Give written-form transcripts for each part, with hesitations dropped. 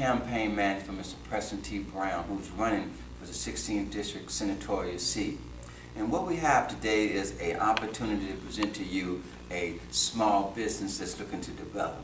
campaign manager for Mr. Preston T. Brown, who's running for the 16th District Senatorial seat. And what we have today is an opportunity to present to you a small business that's looking to develop.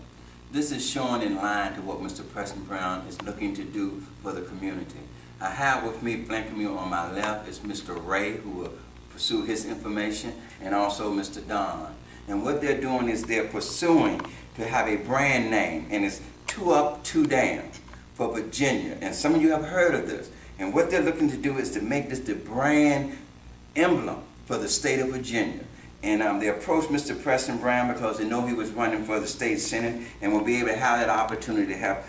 This is showing in line to what Mr. Preston Brown is looking to do for the community. I have with me, flanking me on my left, is Mr. Ray, who will pursue his information, and also Mr. Don. And what they're doing is they're pursuing to have a brand name, and it's 2UP2DOWN for Virginia. And some of you have heard of this. And what they're looking to do is to make this the brand emblem for the state of Virginia. And they approached Mr. Preston Brown because they know he was running for the state senate and will be able to have that opportunity to have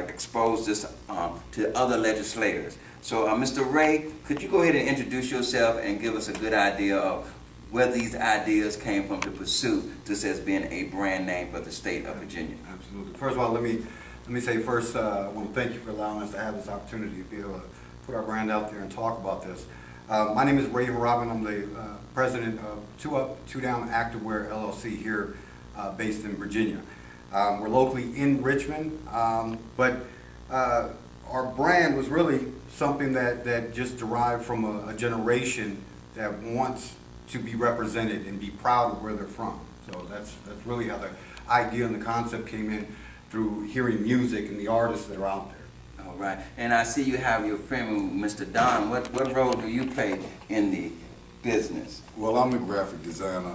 expose this to other legislators. So Mr. Ray, could you go ahead and introduce yourself and give us a good idea of where these ideas came from to pursue this as being a brand name for the state of Virginia? Absolutely. First of all, let me say first, I want to thank you for allowing us to have this opportunity to be able to put our brand out there and talk about this. My name is Ray Harabin. I'm the president of 2UP2DOWN Activewear LLC here based in Virginia. We're locally in Richmond, but our brand was really something that just derived from a generation that wants to be represented and be proud of where they're from. So that's really how the idea and the concept came in, through hearing music and the artists that are out there. All right. And I see you have your friend, Mr. Don. What role do you play in the business? Well, I'm a graphic designer.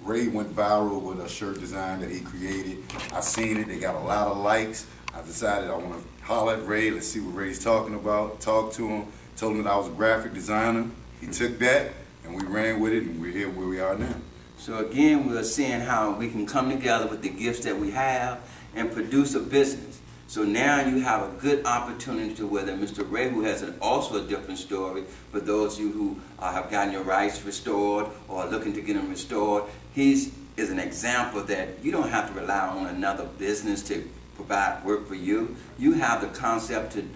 Ray went viral with a shirt design that he created. I seen it. They got a lot of likes. I decided I want to holler at Ray. Let's see what Ray's talking about. Talked to him. Told him that I was a graphic designer. He took that, and we ran with it, and we're here where we are now. So again, we're seeing how we can come together with the gifts that we have and produce a business. So now you have a good opportunity to, whether Mr. Ray, who has also a different story, for those of you who have gotten your rights restored or are looking to get them restored, he is an example that you don't have to rely on another business to provide work for you. You have the concept to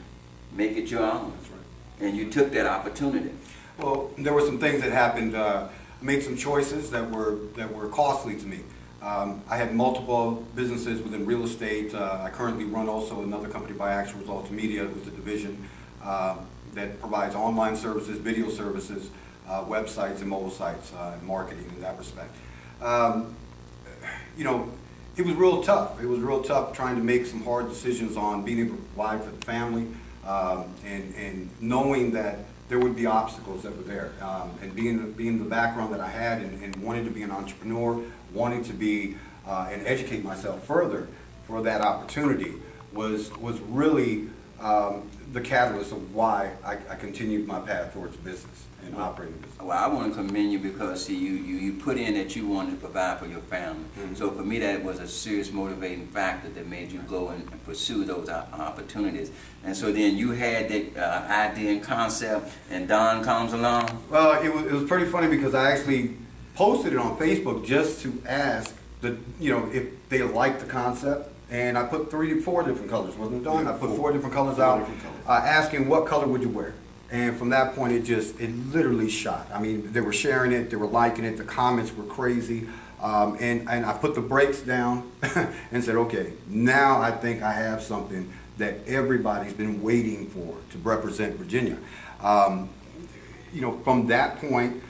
make it your own. That's right. And you took that opportunity. Well, there were some things that happened. I made some choices that were costly to me. I had multiple businesses within real estate. I currently run also another company by Actual Results Media, with a division that provides online services, video services, websites and mobile sites, and marketing in that respect. You know, it was real tough. It was real tough trying to make some hard decisions on being able to provide for the family, and knowing that there would be obstacles that were there, and being the background that I had, and wanting to be an entrepreneur, wanting to be and educate myself further for that opportunity was really the catalyst of why I continued my path towards business and operating business. Well, I want to commend you because, see, you put in that you wanted to provide for your family. Mm-hmm. So for me, that was a serious motivating factor that made you go and pursue those opportunities. And so then you had that idea and concept, and Don comes along. Well, it was pretty funny because I actually posted it on Facebook just to ask if they liked the concept. And I put 3 to 4 different colors, wasn't it, Don? I put 4 different colors out, asking what color would you wear. And from that point, it literally shot. I mean, they were sharing it, they were liking it, the comments were crazy. And I put the brakes down and said, okay, now I think I have something that everybody's been waiting for to represent Virginia. From that point,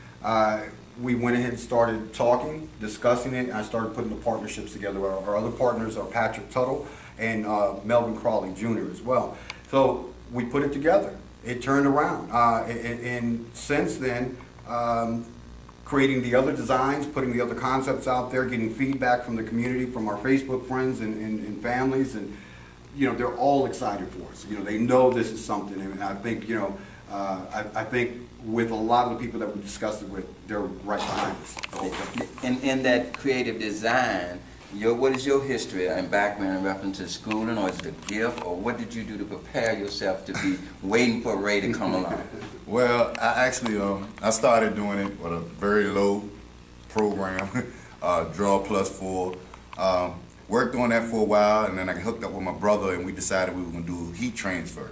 we went ahead and started talking, discussing it, and I started putting the partnerships together. Our other partners are Patrick Tuttle and Melvin Crawley Jr. as well. So we put it together. It turned around. And since then, creating the other designs, putting the other concepts out there, getting feedback from the community, from our Facebook friends and families, and they're all excited for us. They know this is something, and I think I think with a lot of the people that we discussed it with, they're right behind us. In that creative design, what is your history and background in reference to schooling, or is it a gift, or what did you do to prepare yourself to be waiting for Ray to come along? Well, I actually I started doing it with a very low program, Draw Plus 4. Worked on that for a while, and then I hooked up with my brother, and we decided we were going to do heat transfer.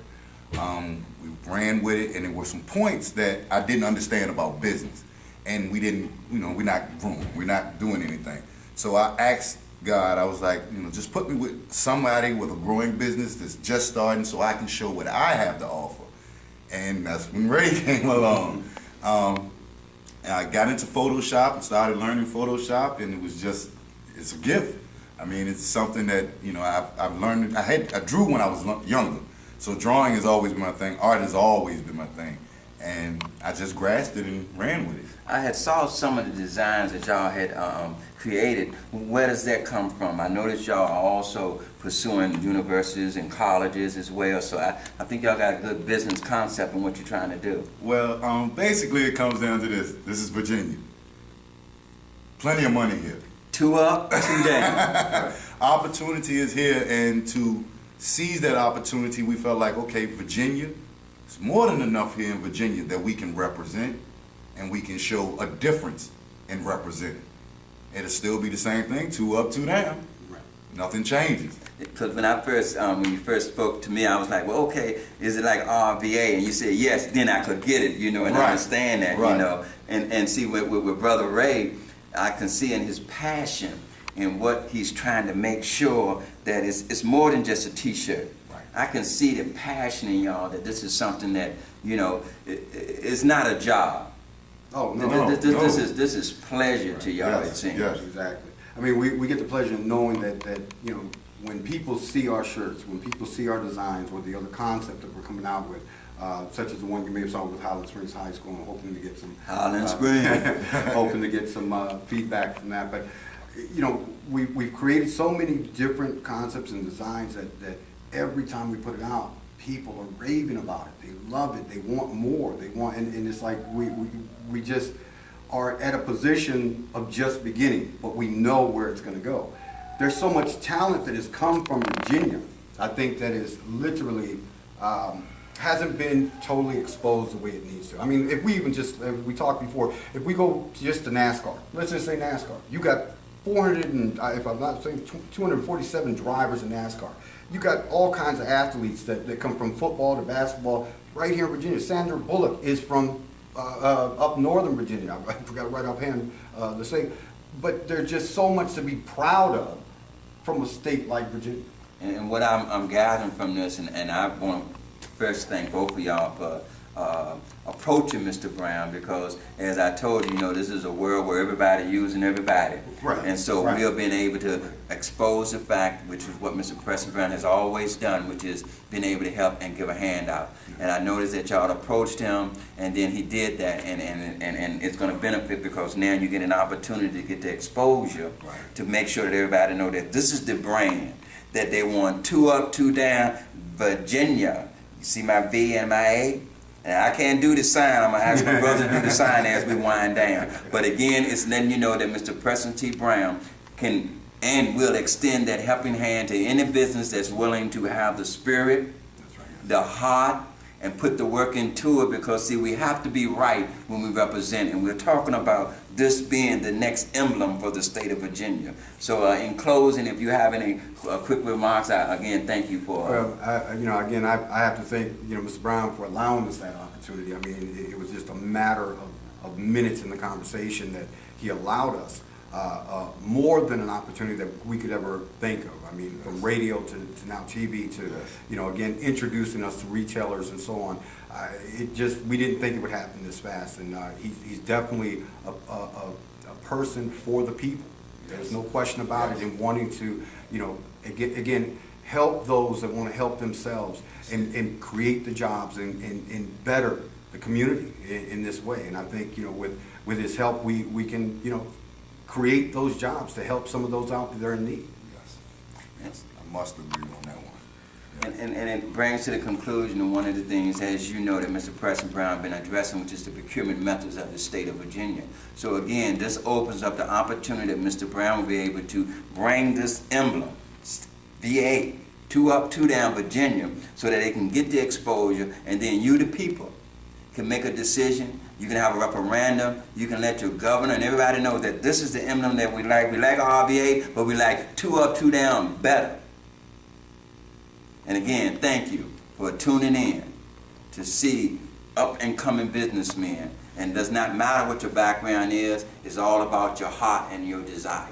We ran with it, and there were some points that I didn't understand about business, and we didn't, we're not growing, we're not doing anything. So I asked God, I was like, just put me with somebody with a growing business that's just starting so I can show what I have to offer. And that's when Ray came along. And I got into Photoshop and started learning Photoshop, and it's a gift. I mean, it's something that, I've learned. I drew when I was younger. So drawing has always been my thing. Art has always been my thing. And I just grasped it and ran with it. I had saw some of the designs that y'all had created. Where does that come from? I noticed y'all are also pursuing universities and colleges as well. So I think y'all got a good business concept in what you're trying to do. Well, basically it comes down to this. This is Virginia. Plenty of money here. 2 up, 2 down. Opportunity is here, and to seize that opportunity, we felt like, okay, Virginia, it's more than enough here in Virginia that we can represent, and we can show a difference in representing. It'll still be the same thing, 2 up, 2 down. Right. Nothing changes. Because when you first spoke to me, I was like, well, okay, is it like RVA? And you said yes, then I could get it, and Right. understand that, Right. And see, with Brother Ray, I can see in his passion and what he's trying to make sure that it's more than just a T-shirt. Right. I can see the passion in y'all that this is something that, it's not a job. Oh, no. This is pleasure to y'all, Yes, it seems. yes. Exactly. I mean, we get the pleasure of knowing that when people see our shirts, when people see our designs, or the other concept that we're coming out with, such as the one you may have saw with Highland Springs High School, and hoping to get some Highland Springs. hoping to get some feedback from that. But we've created so many different concepts and designs that every time we put it out, people are raving about it. They love it. They want more. They want, and it's like we just are at a position of just beginning, but we know where it's going to go. There's so much talent that has come from Virginia. I think that is literally hasn't been totally exposed the way it needs to. I mean, if we even just, we talked before, if we go just to NASCAR, let's just say NASCAR, you got 400 and, if I'm not saying 247 drivers in NASCAR. You got all kinds of athletes that come from football to basketball right here in Virginia. Sandra Bullock is from up northern Virginia. I forgot right offhand the state. But there's just so much to be proud of from a state like Virginia. And what I'm gathering from this, and I want to first thank both of y'all for approaching Mr. Brown, because as I told you, this is a world where everybody using everybody. Right. And so Right. we have been able to expose the fact, which is what Mr. Preston Brown has always done, which is been able to help and give a handout. And I noticed that y'all approached him, and then he did that, and it's going to benefit, because now you get an opportunity to get the exposure to make sure that everybody know that this is the brand that they want. 2 up, 2 down, Virginia. You see my V and my A? And I can't do the sign. I'm going to ask my brother to do the sign as we wind down. But again, it's letting you know that Mr. Preston T. Brown can and will extend that helping hand to any business that's willing to have the spirit, the heart, and put the work into it, because see, we have to be right when we represent, and we're talking about this being the next emblem for the state of Virginia. So in closing, if you have any quick remarks, again, thank you for... Well, I have to thank, Mr. Brown for allowing us that opportunity. I mean, it was just a matter of minutes in the conversation that he allowed us more than an opportunity that we could ever think of. I mean, from radio to now TV to, again, introducing us to retailers and so on. We didn't think it would happen this fast, and he's definitely a person for the people. There's no question about it, and wanting to, again, help those that want to help themselves and create the jobs and better the community in this way. And I think, with his help, we can, create those jobs to help some of those out there in need. Yes. I must agree on that one. And it brings to the conclusion of one of the things, as you know, that Mr. Preston Brown has been addressing, which is the procurement methods of the state of Virginia. So again, this opens up the opportunity that Mr. Brown will be able to bring this emblem, VA, 2 up, 2 down Virginia, so that they can get the exposure, and then you, the people, can make a decision. You can have a referendum. You can let your governor and everybody know that this is the emblem that we like. We like RVA, but we like 2 up, 2 down better. And again, thank you for tuning in to see up-and-coming businessmen. And it does not matter what your background is. It's all about your heart and your desire.